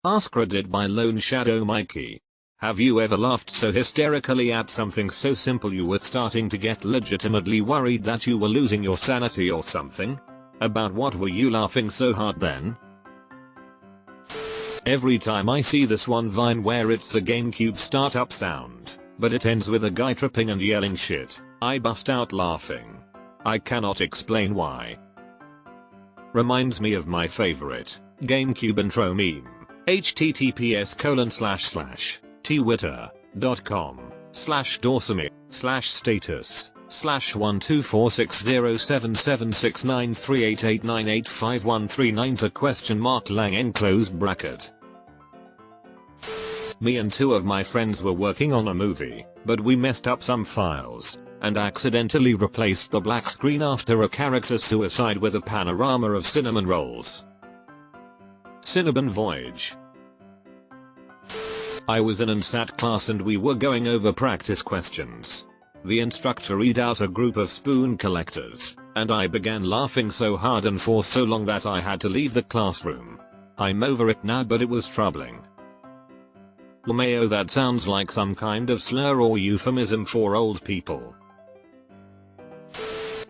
AskReddit by Lone Shadow Mikey. Have you ever laughed so hysterically at something so simple you were starting to get legitimately worried that you were losing your sanity or something? About what were you laughing so hard then? Every time I see this one Vine where it's a GameCube startup sound, but it ends with a guy tripping and yelling shit, I bust out laughing. I cannot explain why. Reminds me of my favorite GameCube intro meme. https://twitter.com/dorsemy/status/12460776938898513 to question mark lang n closed bracket. Me and two of my friends were working on a movie, but we messed up some files and accidentally replaced the black screen after a character's suicide with a panorama of cinnamon rolls. Cinnabon Voyage. I was in an SAT class and we were going over practice questions. The instructor read out a group of spoon collectors, and I began laughing so hard and for so long that I had to leave the classroom. I'm over it now, but it was troubling. LMAO, that sounds like some kind of slur or euphemism for old people.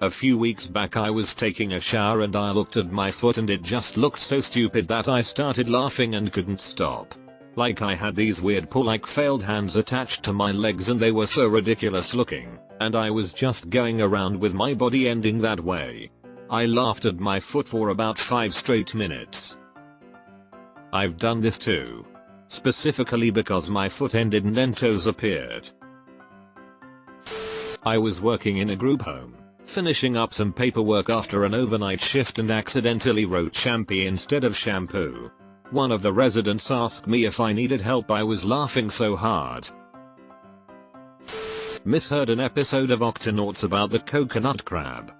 A few weeks back I was taking a shower and I looked at my foot and it just looked so stupid that I started laughing and couldn't stop. Like I had these weird pull-like failed hands attached to my legs and they were so ridiculous looking, and I was just going around with my body ending that way. I laughed at my foot for about 5 straight minutes. I've done this too. Specifically because my foot ended and then toes appeared. I was working in a group home, finishing up some paperwork after an overnight shift and accidentally wrote shampoo instead of shampoo. One of the residents asked me if I needed help. I was laughing so hard. Misheard an episode of Octonauts about the coconut crab.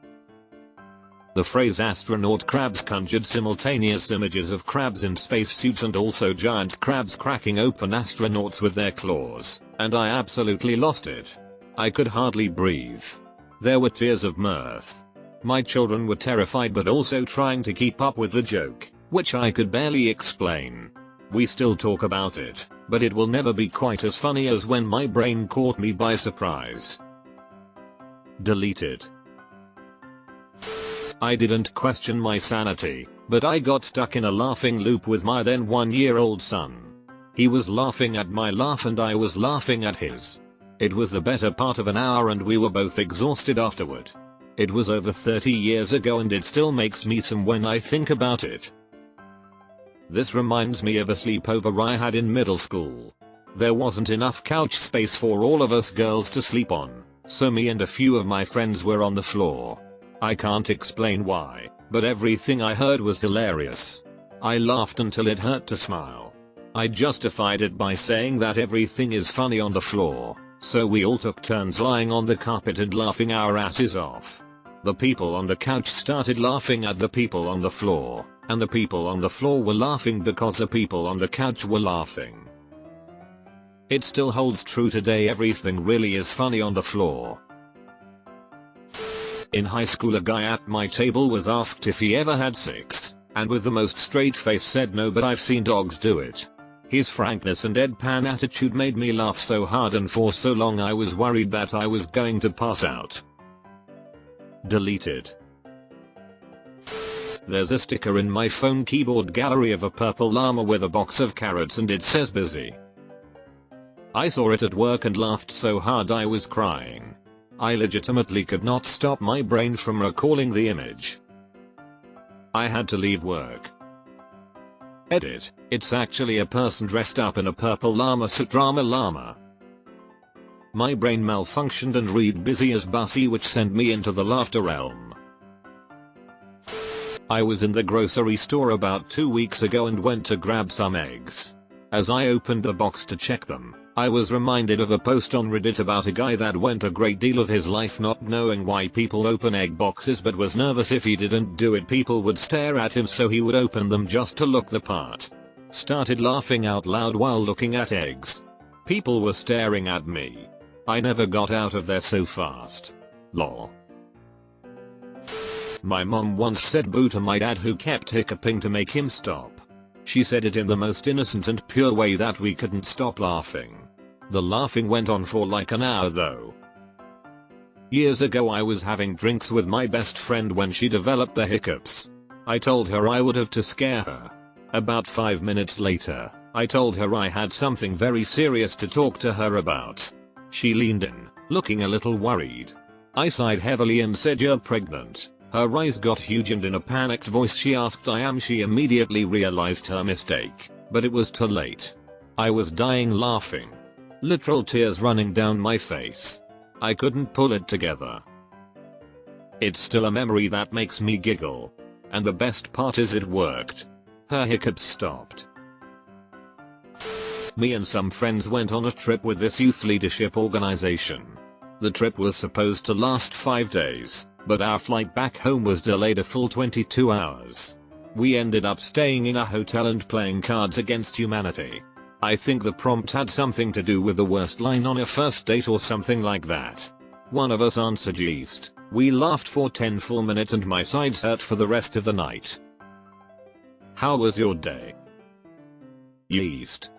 The phrase astronaut crabs conjured simultaneous images of crabs in spacesuits and also giant crabs cracking open astronauts with their claws, and I absolutely lost it. I could hardly breathe. There were tears of mirth. My children were terrified but also trying to keep up with the joke, which I could barely explain. We still talk about it, but it will never be quite as funny as when my brain caught me by surprise. Deleted. I didn't question my sanity, but I got stuck in a laughing loop with my then 1-year-old son. He was laughing at my laugh and I was laughing at his. It was the better part of an hour and we were both exhausted afterward. It was over 30 years ago and it still makes me some when I think about it. This reminds me of a sleepover I had in middle school. There wasn't enough couch space for all of us girls to sleep on, so me and a few of my friends were on the floor. I can't explain why, but everything I heard was hilarious. I laughed until it hurt to smile. I justified it by saying that everything is funny on the floor, so we all took turns lying on the carpet and laughing our asses off. The people on the couch started laughing at the people on the floor, and the people on the floor were laughing because the people on the couch were laughing. It still holds true today. Everything really is funny on the floor. In high school a guy at my table was asked if he ever had sex, and with the most straight face said no, but I've seen dogs do it. His frankness and deadpan attitude made me laugh so hard and for so long I was worried that I was going to pass out. Deleted. There's a sticker in my phone keyboard gallery of a purple llama with a box of carrots and it says busy. I saw it at work and laughed so hard I was crying. I legitimately could not stop my brain from recalling the image. I had to leave work. Edit. It's actually a person dressed up in a purple llama suit. Drama llama. My brain malfunctioned and read busy as bussy, which sent me into the laughter realm. I was in the grocery store about 2 weeks ago and went to grab some eggs. As I opened the box to check them, I was reminded of a post on Reddit about a guy that went a great deal of his life not knowing why people open egg boxes but was nervous if he didn't do it people would stare at him, so he would open them just to look the part. Started laughing out loud while looking at eggs. People were staring at me. I never got out of there so fast. Lol. My mom once said boo to my dad who kept hiccuping to make him stop. She said it in the most innocent and pure way that we couldn't stop laughing. The laughing went on for like an hour though. Years ago I was having drinks with my best friend when she developed the hiccups. I told her I would have to scare her. About 5 minutes later, I told her I had something very serious to talk to her about. She leaned in, looking a little worried. I sighed heavily and said, "You're pregnant." Her eyes got huge and in a panicked voice she asked, "I am?" She immediately realized her mistake, but it was too late. I was dying laughing. Literal tears running down my face. I couldn't pull it together. It's still a memory that makes me giggle. And the best part is it worked. Her hiccups stopped. Me and some friends went on a trip with this youth leadership organization. The trip was supposed to last 5 days, but our flight back home was delayed a full 22 hours. We ended up staying in a hotel and playing Cards Against Humanity. I think the prompt had something to do with the worst line on a first date or something like that. One of us answered yeast. We laughed for 10 full minutes and my sides hurt for the rest of the night. How was your day? Yeast.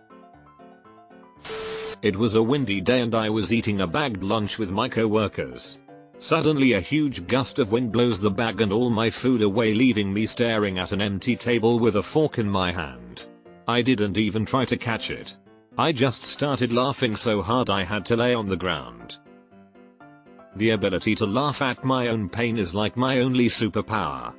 It was a windy day and I was eating a bagged lunch with my co-workers. Suddenly a huge gust of wind blows the bag and all my food away, leaving me staring at an empty table with a fork in my hand. I didn't even try to catch it. I just started laughing so hard I had to lay on the ground. The ability to laugh at my own pain is like my only superpower.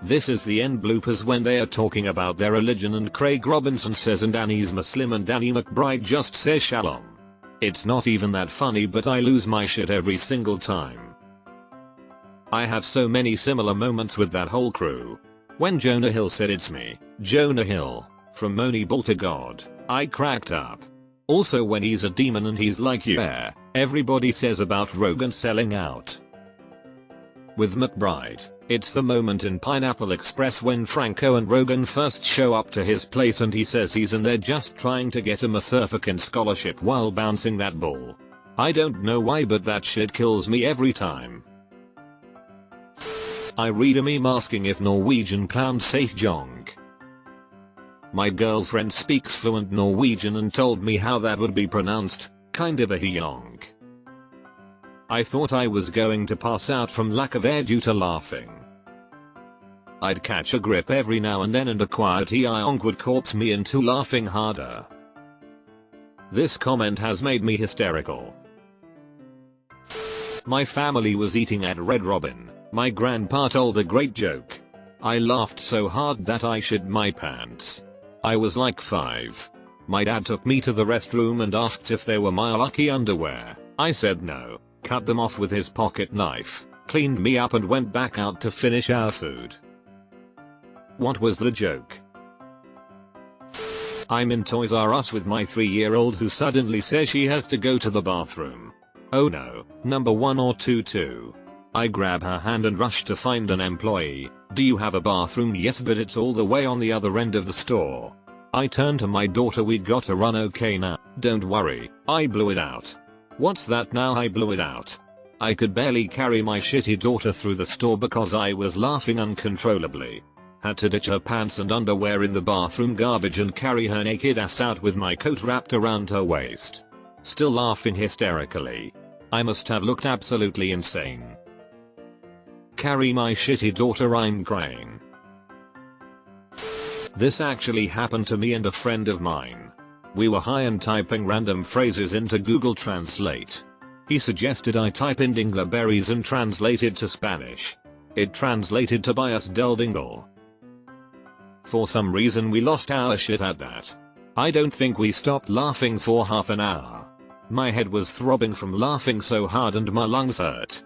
This is the end bloopers when they are talking about their religion and Craig Robinson says and Annie's Muslim and Danny McBride just says shalom. It's not even that funny, but I lose my shit every single time. I have so many similar moments with that whole crew. When Jonah Hill said "It's me, Jonah Hill, from Moneyball to God," I cracked up. Also when he's a demon and he's like, "Yeah, everybody says about Rogan selling out." With McBride, it's the moment in Pineapple Express when Franco and Rogan first show up to his place and he says he's in there just trying to get a Mathurfkin scholarship while bouncing that ball. I don't know why, but that shit kills me every time. I read a meme asking if Norwegian clowns say jong. My girlfriend speaks fluent Norwegian and told me how that would be pronounced, kind of a hyong. I thought I was going to pass out from lack of air due to laughing. I'd catch a grip every now and then and a quiet hyong would corpse me into laughing harder. This comment has made me hysterical. My family was eating at Red Robin. My grandpa told a great joke. I laughed so hard that I shit my pants. I was like 5. My dad took me to the restroom and asked if they were my lucky underwear. I said no, cut them off with his pocket knife, cleaned me up and went back out to finish our food. What was the joke? I'm in Toys R Us with my 3-year-old who suddenly says she has to go to the bathroom. Oh no, number 1 or 2. I grab her hand and rush to find an employee. "Do you have a bathroom?" "Yes, but it's all the way on the other end of the store." I turn to my daughter, "We gotta run, okay now?" "Don't worry, I blew it out." "What's that now?" "I blew it out." I could barely carry my shitty daughter through the store because I was laughing uncontrollably. Had to ditch her pants and underwear in the bathroom garbage and carry her naked ass out with my coat wrapped around her waist. Still laughing hysterically. I must have looked absolutely insane. Carry my shitty daughter, I'm crying. This actually happened to me and a friend of mine. We were high and typing random phrases into Google Translate. He suggested I type in dingleberries and translate it to Spanish. It translated to "buy us del dingle." For some reason we lost our shit at that. I don't think we stopped laughing for half an hour. My head was throbbing from laughing so hard and my lungs hurt.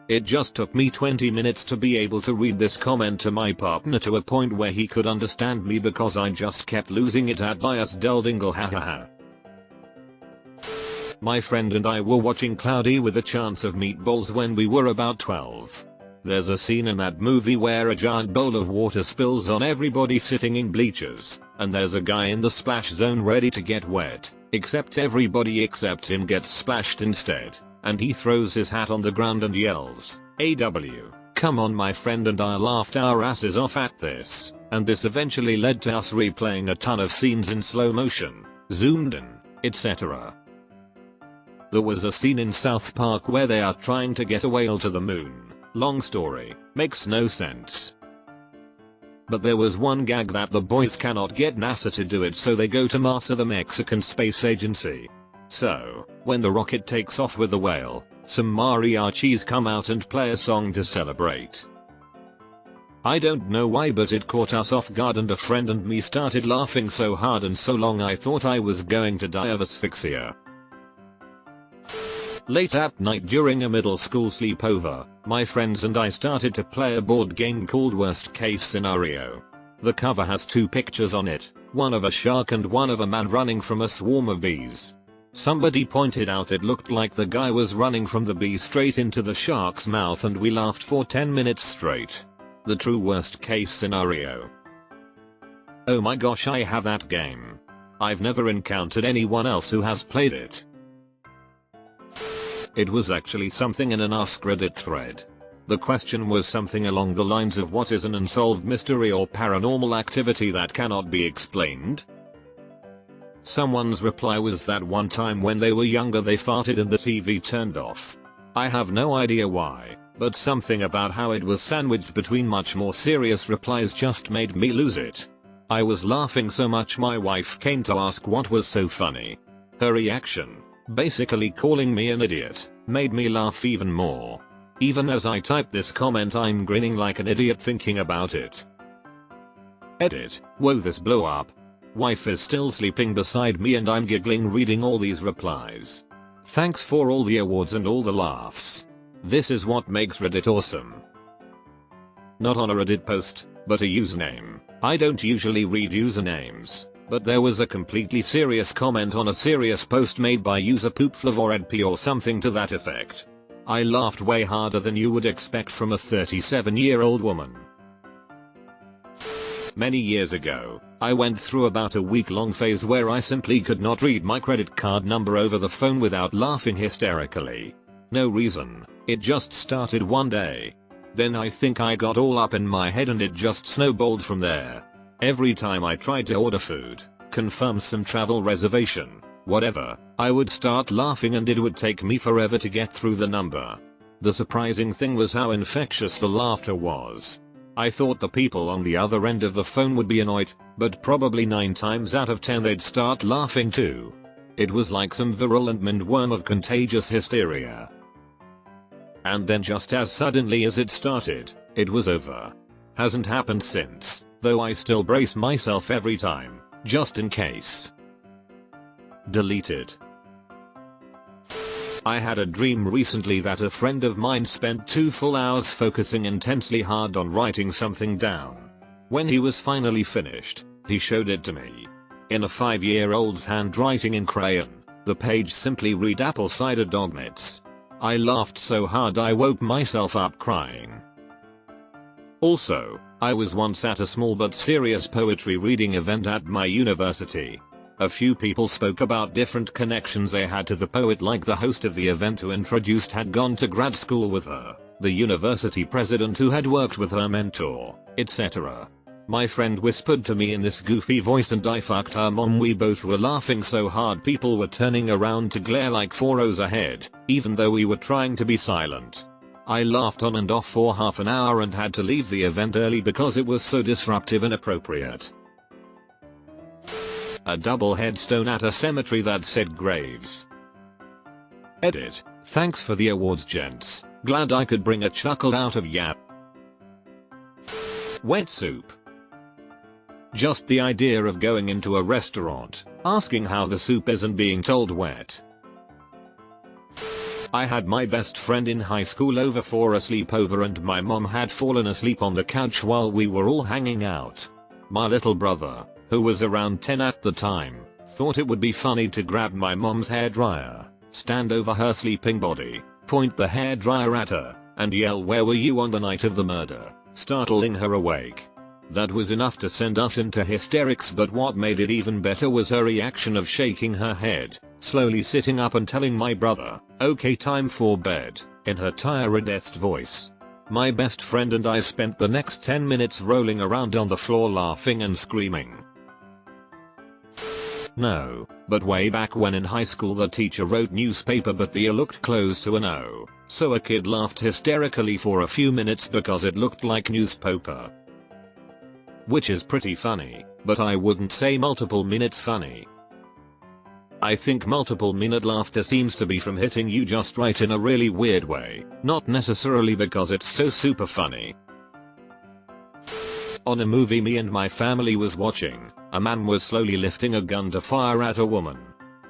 It just took me 20 minutes to be able to read this comment to my partner to a point where he could understand me because I just kept losing it at "buy us del dingle hahaha." My friend and I were watching Cloudy with a Chance of Meatballs when we were about 12. There's a scene in that movie where a giant bowl of water spills on everybody sitting in bleachers, and there's a guy in the splash zone ready to get wet, except everybody except him gets splashed instead. And he throws his hat on the ground and yells, "AW, Come on, my friend and I laughed our asses off at this, and this eventually led to us replaying a ton of scenes in slow motion, zoomed in, etc. There was a scene in South Park where they are trying to get a whale to the moon. Long story, makes no sense. But there was one gag that the boys cannot get NASA to do it, so they go to Mars, the Mexican space agency. So, when the rocket takes off with the whale, some mariachis come out and play a song to celebrate. I don't know why, but it caught us off guard and a friend and me started laughing so hard and so long I thought I was going to die of asphyxia. Late at night during a middle school sleepover, my friends and I started to play a board game called Worst Case Scenario. The cover has two pictures on it, one of a shark and one of a man running from a swarm of bees. Somebody pointed out it looked like the guy was running from the bee straight into the shark's mouth, and we laughed for 10 minutes straight. The true worst case scenario. Oh my gosh, I have that game. I've never encountered anyone else who has played it. It was actually something in an AskReddit thread. The question was something along the lines of, what is an unsolved mystery or paranormal activity that cannot be explained? Someone's reply was that one time when they were younger they farted and the TV turned off. I have no idea why, but something about how it was sandwiched between much more serious replies just made me lose it. I was laughing so much my wife came to ask what was so funny. Her reaction, basically calling me an idiot, made me laugh even more. Even as I type this comment I'm grinning like an idiot thinking about it. Edit. Whoa, this blew up. Wife is still sleeping beside me and I'm giggling reading all these replies. Thanks for all the awards and all the laughs. This is what makes Reddit awesome. Not on a Reddit post, but a username. I don't usually read usernames, but there was a completely serious comment on a serious post made by user poopflavoredp or something to that effect. I laughed way harder than you would expect from a 37-year-old woman. Many years ago, I went through about a week-long phase where I simply could not read my credit card number over the phone without laughing hysterically. No reason, it just started one day. Then I think I got all up in my head and it just snowballed from there. Every time I tried to order food, confirm some travel reservation, whatever, I would start laughing and it would take me forever to get through the number. The surprising thing was how infectious the laughter was. I thought the people on the other end of the phone would be annoyed, but probably 9 times out of 10 they'd start laughing too. It was like some virulent mindworm of contagious hysteria. And then just as suddenly as it started, it was over. Hasn't happened since, though I still brace myself every time, just in case. Deleted. I had a dream recently that a friend of mine spent 2 full hours focusing intensely hard on writing something down. When he was finally finished, he showed it to me. In a 5-year-old's handwriting in crayon, the page simply read apple cider dog mitts. I laughed so hard I woke myself up crying. Also, I was once at a small but serious poetry reading event at my university. A few people spoke about different connections they had to the poet, like the host of the event who introduced had gone to grad school with her, the university president who had worked with her mentor, etc. My friend whispered to me in this goofy voice and I fucked her mom. We both were laughing so hard people were turning around to glare like 4 rows ahead, even though we were trying to be silent. I laughed on and off for half an hour and had to leave the event early because it was so disruptive and inappropriate. A double headstone at a cemetery that said Graves. Edit. Thanks for the awards, gents. Glad I could bring a chuckle out of yap. Wet soup. Just the idea of going into a restaurant, asking how the soup is and being told wet. I had my best friend in high school over for a sleepover and my mom had fallen asleep on the couch while we were all hanging out. My little brother, who was around 10 at the time, thought it would be funny to grab my mom's hairdryer, stand over her sleeping body, point the hairdryer at her, and yell, "Where were you on the night of the murder?" startling her awake. That was enough to send us into hysterics, but what made it even better was her reaction of shaking her head, slowly sitting up and telling my brother, "Okay, time for bed," in her tiredest voice. My best friend and I spent the next 10 minutes rolling around on the floor laughing and screaming. No, but way back when in high school the teacher wrote newspaper but the looked close to an O, so a kid laughed hysterically for a few minutes because it looked like newspaper. Which is pretty funny, but I wouldn't say multiple minutes funny. I think multiple minute laughter seems to be from hitting you just right in a really weird way, not necessarily because it's so super funny. On a movie me and my family was watching, a man was slowly lifting a gun to fire at a woman.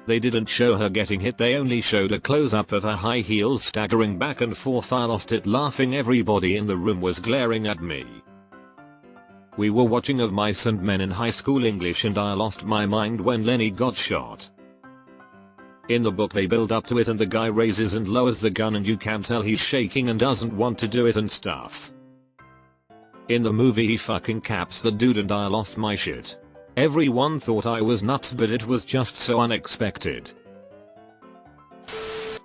They didn't show her getting hit, they only showed a close-up of her high heels staggering back and forth. I lost it laughing. Everybody in the room was glaring at me. We were watching Of Mice and Men in high school English and I lost my mind when Lenny got shot. In the book they build up to it and the guy raises and lowers the gun and you can tell he's shaking and doesn't want to do it and stuff. In the movie he fucking caps the dude and I lost my shit. Everyone thought I was nuts but it was just so unexpected.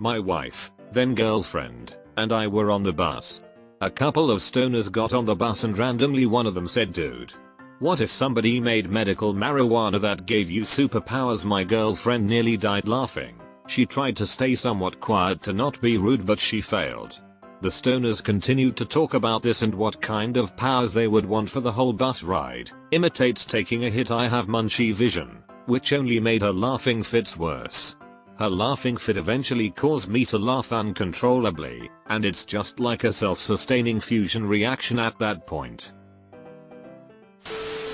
My wife, then girlfriend, and I were on the bus. A couple of stoners got on the bus and randomly one of them said, "Dude, what if somebody made medical marijuana that gave you superpowers?" My girlfriend nearly died laughing. She tried to stay somewhat quiet to not be rude but she failed. The stoners continued to talk about this and what kind of powers they would want for the whole bus ride. Imitates taking a hit. I have munchie vision, which only made her laughing fits worse. Her laughing fit eventually caused me to laugh uncontrollably, and it's just like a self-sustaining fusion reaction at that point.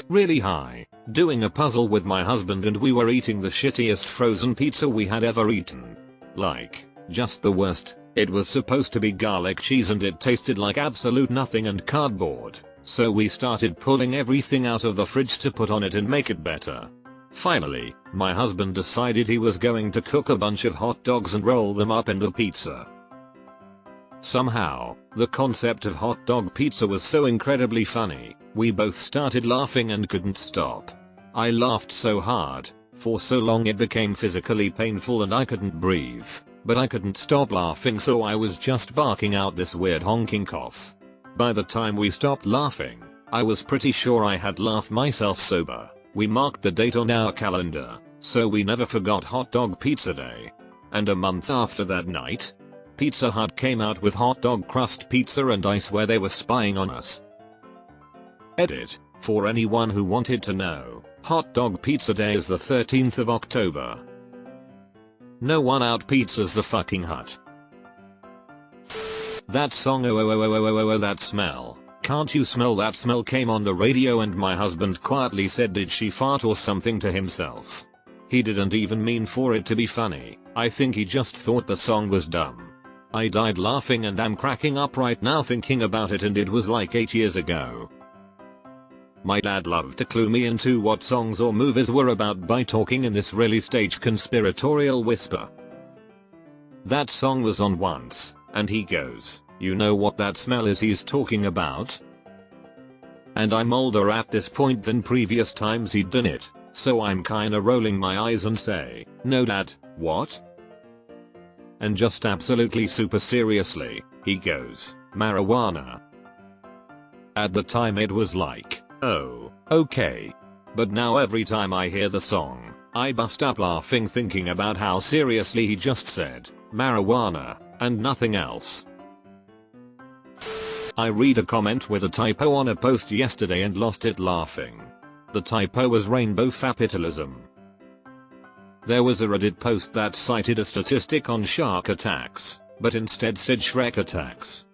Really high, doing a puzzle with my husband and we were eating the shittiest frozen pizza we had ever eaten. Like, just the worst. It was supposed to be garlic cheese and it tasted like absolute nothing and cardboard, so we started pulling everything out of the fridge to put on it and make it better. Finally, my husband decided he was going to cook a bunch of hot dogs and roll them up in the pizza. Somehow, the concept of hot dog pizza was so incredibly funny, we both started laughing and couldn't stop. I laughed so hard, for so long it became physically painful and I couldn't breathe. But I couldn't stop laughing so I was just barking out this weird honking cough. By the time we stopped laughing, I was pretty sure I had laughed myself sober. We marked the date on our calendar, so we never forgot Hot Dog Pizza Day. And a month after that night, Pizza Hut came out with hot dog crust pizza and I swear they were spying on us. Edit, for anyone who wanted to know, Hot Dog Pizza Day is the 13th of October. No one out pizzas the fucking hut. That song oh that smell. Can't you smell that smell came on the radio and my husband quietly said did she fart or something to himself. He didn't even mean for it to be funny, I think he just thought the song was dumb. I died laughing and I'm cracking up right now thinking about it and it was like 8 years ago. My dad loved to clue me into what songs or movies were about by talking in this really staged conspiratorial whisper. That song was on once, and he goes, "You know what that smell is he's talking about?" And I'm older at this point than previous times he'd done it, so I'm kinda rolling my eyes and say, "No dad, what?" And just absolutely super seriously, he goes, "Marijuana." At the time it was like, oh, okay. But now every time I hear the song, I bust up laughing thinking about how seriously he just said, marijuana, and nothing else. I read a comment with a typo on a post yesterday and lost it laughing. The typo was rainbow capitalism. There was a Reddit post that cited a statistic on shark attacks, but instead said Shrek attacks.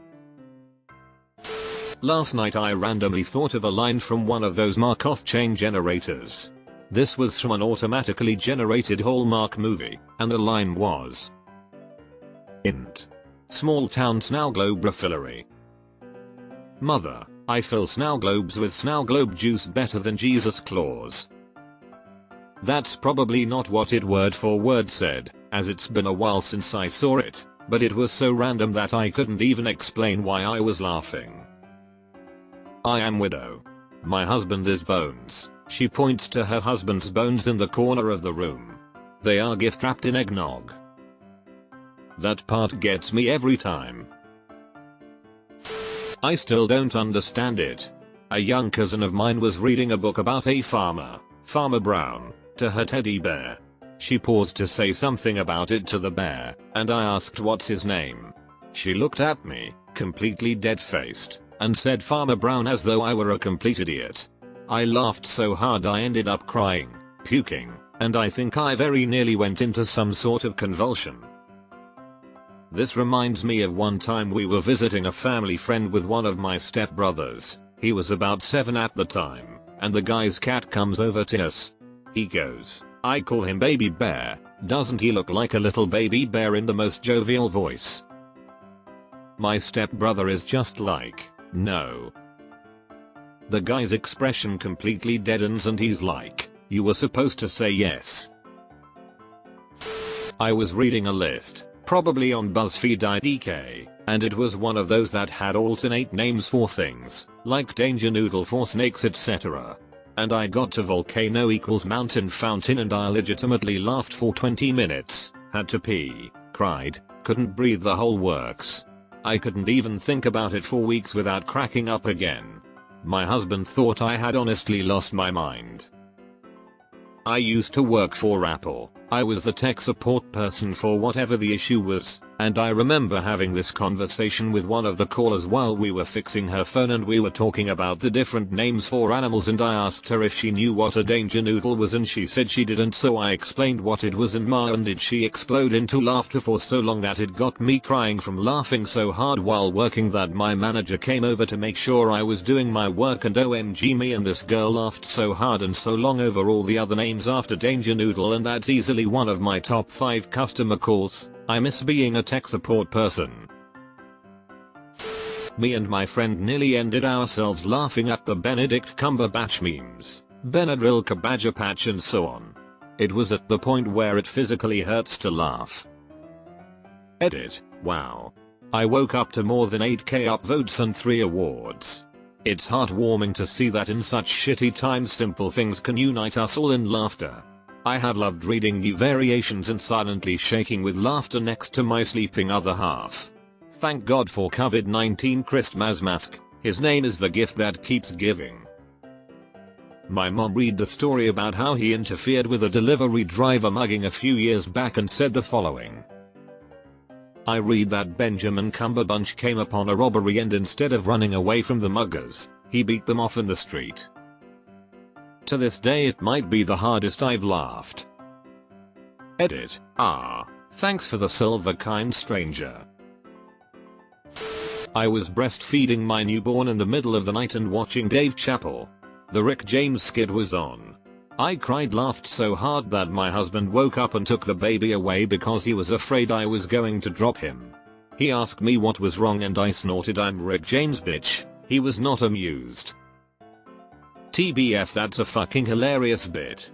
Last night I randomly thought of a line from one of those Markov chain generators. This was from an automatically generated Hallmark movie, and the line was int. Small town snowglobrophilery. Mother, I fill snow globes with snow globe juice better than Jesus Claus. That's probably not what it word for word said, as it's been a while since I saw it, but it was so random that I couldn't even explain why I was laughing. I am widow. My husband is Bones. She points to her husband's bones in the corner of the room. They are gift wrapped in eggnog. That part gets me every time. I still don't understand it. A young cousin of mine was reading a book about a farmer, Farmer Brown, to her teddy bear. She paused to say something about it to the bear, and I asked what's his name. She looked at me, completely dead-faced, and said Farmer Brown as though I were a complete idiot. I laughed so hard I ended up crying, puking, and I think I very nearly went into some sort of convulsion. This reminds me of one time we were visiting a family friend with one of my stepbrothers. He was about 7 at the time, and the guy's cat comes over to us. He goes, I call him Baby Bear, doesn't he look like a little baby bear, in the most jovial voice. My stepbrother is just like, no. The guy's expression completely deadens and he's like, you were supposed to say yes. I was reading a list, probably on BuzzFeed IDK, and it was one of those that had alternate names for things, like Danger Noodle for snakes, etc. And I got to volcano equals mountain fountain and I legitimately laughed for 20 minutes, had to pee, cried, couldn't breathe, the whole works. I couldn't even think about it for weeks without cracking up again. My husband thought I had honestly lost my mind. I used to work for Apple. I was the tech support person for whatever the issue was, and I remember having this conversation with one of the callers while we were fixing her phone, and we were talking about the different names for animals, and I asked her if she knew what a danger noodle was and she said she didn't, so I explained what it was and did she explode into laughter for so long that it got me crying from laughing so hard while working that my manager came over to make sure I was doing my work, and OMG me and this girl laughed so hard and so long over all the other names after danger noodle, and that's easily one of my top 5 customer calls. I miss being a tech support person. Me and my friend nearly ended ourselves laughing at the Benedict Cumberbatch memes, Benadryl Badger Patch and so on. It was at the point where it physically hurts to laugh. Edit. Wow. I woke up to more than 8k upvotes and 3 awards. It's heartwarming to see that in such shitty times simple things can unite us all in laughter. I have loved reading new variations and silently shaking with laughter next to my sleeping other half. Thank God for COVID-19 Christmas mask, his name is the gift that keeps giving. My mom read the story about how he interfered with a delivery driver mugging a few years back and said the following. I read that Benjamin Cumberbunch came upon a robbery and instead of running away from the muggers, he beat them off in the street. To this day it might be the hardest I've laughed. Edit. Thanks for the silver, kind stranger. I was breastfeeding my newborn in the middle of the night and watching Dave Chappelle. The Rick James skit was on. I cried, laughed so hard that my husband woke up and took the baby away because he was afraid I was going to drop him. He asked me what was wrong and I snorted, I'm Rick James, bitch. He was not amused. TBF, that's a fucking hilarious bit.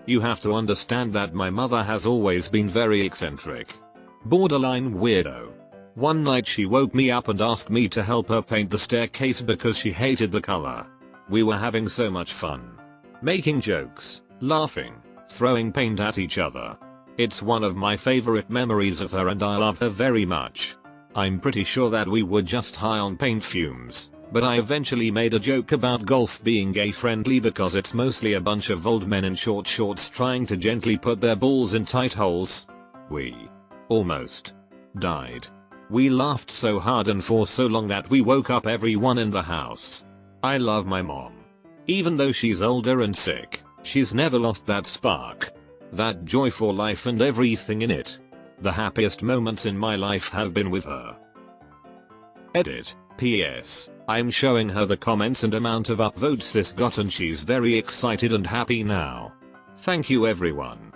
You have to understand that my mother has always been very eccentric. Borderline weirdo. One night she woke me up and asked me to help her paint the staircase because she hated the color. We were having so much fun. Making jokes, laughing, throwing paint at each other. It's one of my favorite memories of her and I love her very much. I'm pretty sure that we were just high on paint fumes. But I eventually made a joke about golf being gay friendly because it's mostly a bunch of old men in short shorts trying to gently put their balls in tight holes. We almost died. We laughed so hard and for so long that we woke up everyone in the house. I love my mom. Even though she's older and sick, she's never lost that spark. That joy for life and everything in it. The happiest moments in my life have been with her. Edit. PS. I'm showing her the comments and amount of upvotes this got and she's very excited and happy now. Thank you everyone.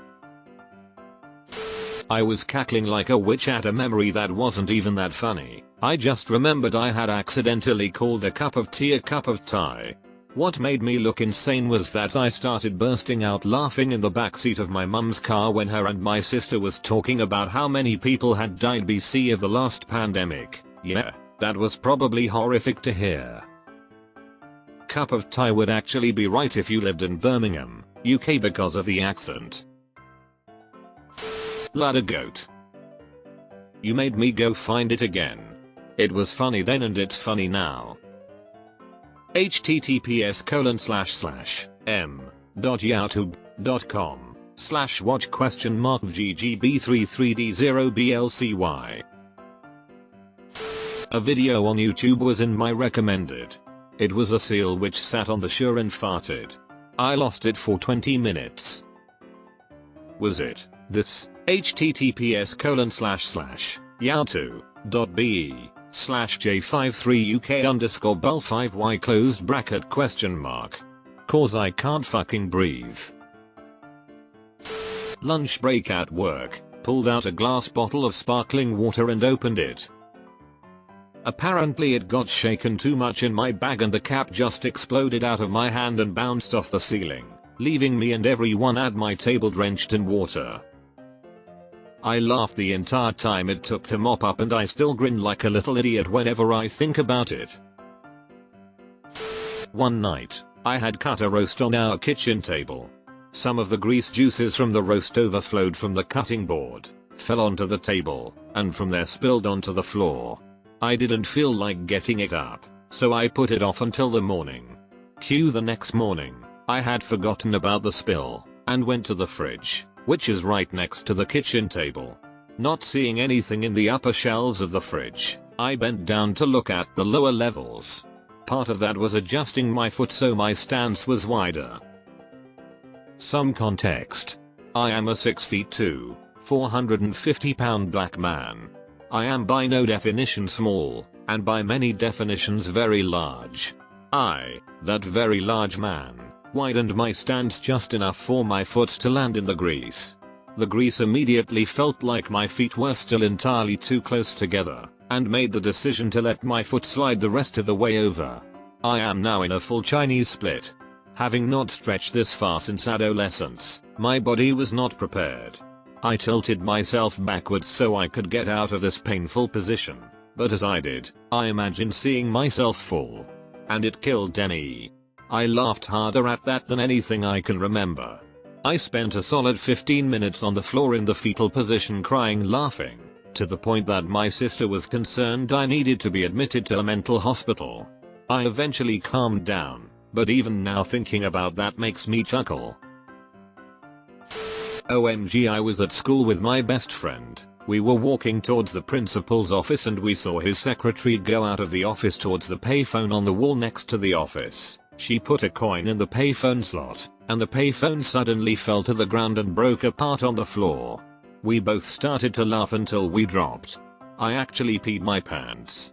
I was cackling like a witch at a memory that wasn't even that funny. I just remembered I had accidentally called a cup of tea a cup of tie. What made me look insane was that I started bursting out laughing in the backseat of my mum's car when her and my sister was talking about how many people had died BC of the last pandemic. Yeah. That was probably horrific to hear. Cup of tea would actually be right if you lived in Birmingham, UK because of the accent. Ladder goat. You made me go find it again. It was funny then and it's funny now. https://m.youtube.com/watch?GGB33D0BLCY. A video on YouTube was in my recommended. It was a seal which sat on the shore and farted. I lost it for 20 minutes. Was it this? https://yahoo.be/j53uk_bull5y ? Cause I can't fucking breathe. Lunch break at work, pulled out a glass bottle of sparkling water and opened it. Apparently it got shaken too much in my bag and the cap just exploded out of my hand and bounced off the ceiling, leaving me and everyone at my table drenched in water. I laughed the entire time it took to mop up and I still grin like a little idiot whenever I think about it. One night, I had cut a roast on our kitchen table. Some of the grease juices from the roast overflowed from the cutting board, fell onto the table, and from there spilled onto the floor. I didn't feel like getting it up, so I put it off until the morning. Cue the next morning, I had forgotten about the spill, and went to the fridge, which is right next to the kitchen table. Not seeing anything in the upper shelves of the fridge, I bent down to look at the lower levels. Part of that was adjusting my foot so my stance was wider. Some context. I am a 6'2", 450-pound black man. I am by no definition small, and by many definitions very large. I, that very large man, widened my stance just enough for my foot to land in the grease. The grease immediately felt like my feet were still entirely too close together, and made the decision to let my foot slide the rest of the way over. I am now in a full Chinese split. Having not stretched this far since adolescence, my body was not prepared. I tilted myself backwards so I could get out of this painful position, but as I did, I imagined seeing myself fall. And it killed me. I laughed harder at that than anything I can remember. I spent a solid 15 minutes on the floor in the fetal position crying laughing, to the point that my sister was concerned I needed to be admitted to a mental hospital. I eventually calmed down, but even now thinking about that makes me chuckle. OMG, I was at school with my best friend. We were walking towards the principal's office and we saw his secretary go out of the office towards the payphone on the wall next to the office. She put a coin in the payphone slot, and the payphone suddenly fell to the ground and broke apart on the floor. We both started to laugh until we dropped. I actually peed my pants.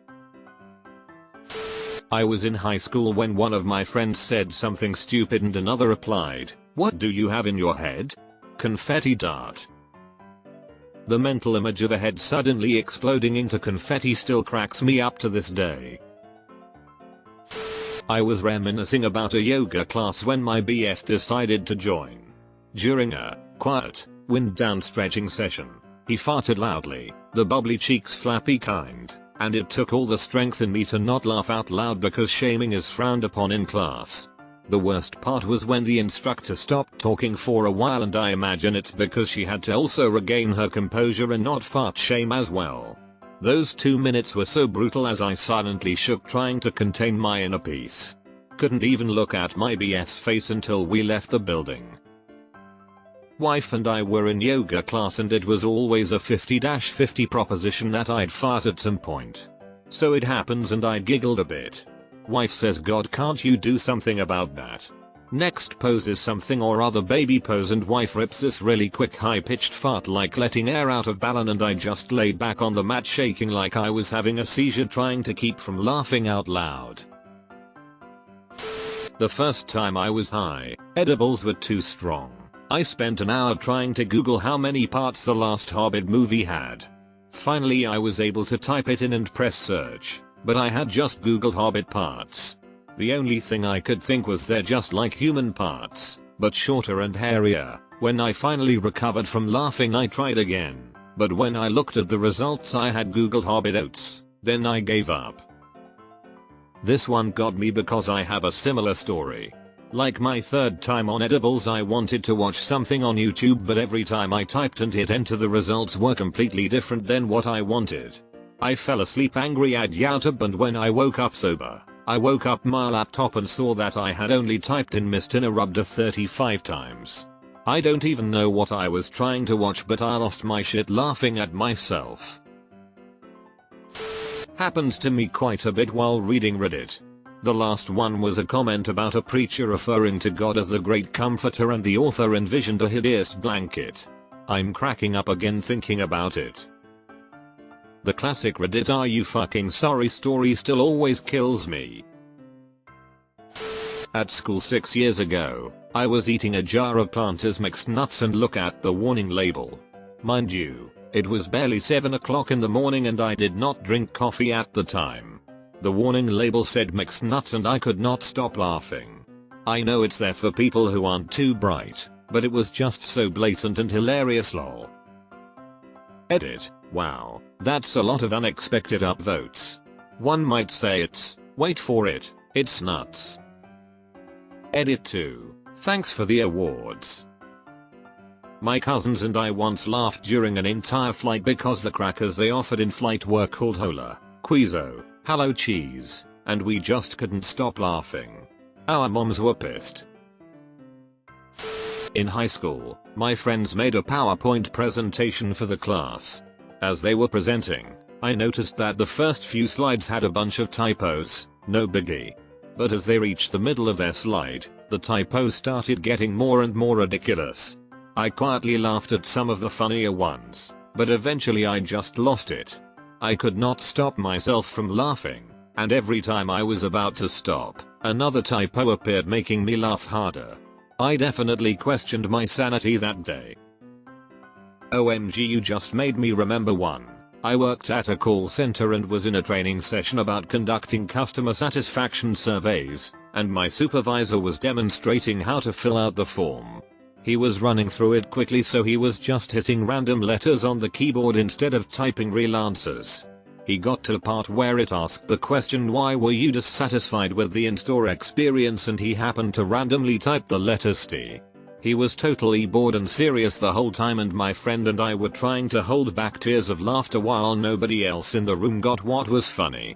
I was in high school when one of my friends said something stupid and another replied, "What do you have in your head?" Confetti dart. The mental image of a head suddenly exploding into confetti still cracks me up to this day. I was reminiscing about a yoga class when my BF decided to join. During a quiet, wind down stretching session, he farted loudly, the bubbly cheeks flappy kind, and it took all the strength in me to not laugh out loud because shaming is frowned upon in class. The worst part was when the instructor stopped talking for a while and I imagine it's because she had to also regain her composure and not fart shame as well. Those 2 minutes were so brutal as I silently shook trying to contain my inner peace. Couldn't even look at my BF's face until we left the building. Wife and I were in yoga class and it was always a 50-50 proposition that I'd fart at some point. So it happens and I giggled a bit. Wife says, "God, can't you do something about that?" Next pose is something or other baby pose and wife rips this really quick high-pitched fart like letting air out of balloon and I just laid back on the mat shaking like I was having a seizure trying to keep from laughing out loud. The first time I was high, edibles were too strong. I spent an hour trying to Google how many parts the last Hobbit movie had. Finally I was able to type it in and press search. But I had just googled Hobbit parts. The only thing I could think was they're just like human parts, but shorter and hairier. When I finally recovered from laughing I tried again, but when I looked at the results I had googled Hobbit oats, then I gave up. This one got me because I have a similar story. Like my third time on edibles I wanted to watch something on YouTube but every time I typed and hit enter the results were completely different than what I wanted. I fell asleep angry at YouTube, and when I woke up sober, I woke up my laptop and saw that I had only typed in Mr. Interrupter 35 times. I don't even know what I was trying to watch, but I lost my shit laughing at myself. Happened to me quite a bit while reading Reddit. The last one was a comment about a preacher referring to God as the great comforter, and the author envisioned a hideous blanket. I'm cracking up again thinking about it. The classic Reddit "are you fucking sorry" story still always kills me. At school 6 years ago, I was eating a jar of Planters mixed nuts and look at the warning label. Mind you, it was barely 7 o'clock in the morning and I did not drink coffee at the time. The warning label said mixed nuts and I could not stop laughing. I know it's there for people who aren't too bright, but it was just so blatant and hilarious, lol. Edit. Wow, that's a lot of unexpected upvotes. One might say it's, wait for it, it's nuts. Edit 2. Thanks for the awards. My cousins and I once laughed during an entire flight because the crackers they offered in flight were called Hola, Quizo, Hello Cheese, and we just couldn't stop laughing. Our moms were pissed. In high school, my friends made a PowerPoint presentation for the class. As they were presenting, I noticed that the first few slides had a bunch of typos, no biggie. But as they reached the middle of their slide, the typos started getting more and more ridiculous. I quietly laughed at some of the funnier ones, but eventually I just lost it. I could not stop myself from laughing, and every time I was about to stop, another typo appeared making me laugh harder. I definitely questioned my sanity that day. OMG, you just made me remember one. I worked at a call center and was in a training session about conducting customer satisfaction surveys, and my supervisor was demonstrating how to fill out the form. He was running through it quickly, so he was just hitting random letters on the keyboard instead of typing real answers. He got to the part where it asked the question, "Why were you dissatisfied with the in-store experience?" and he happened to randomly type the letter ST. He was totally bored and serious the whole time, and my friend and I were trying to hold back tears of laughter while nobody else in the room got what was funny.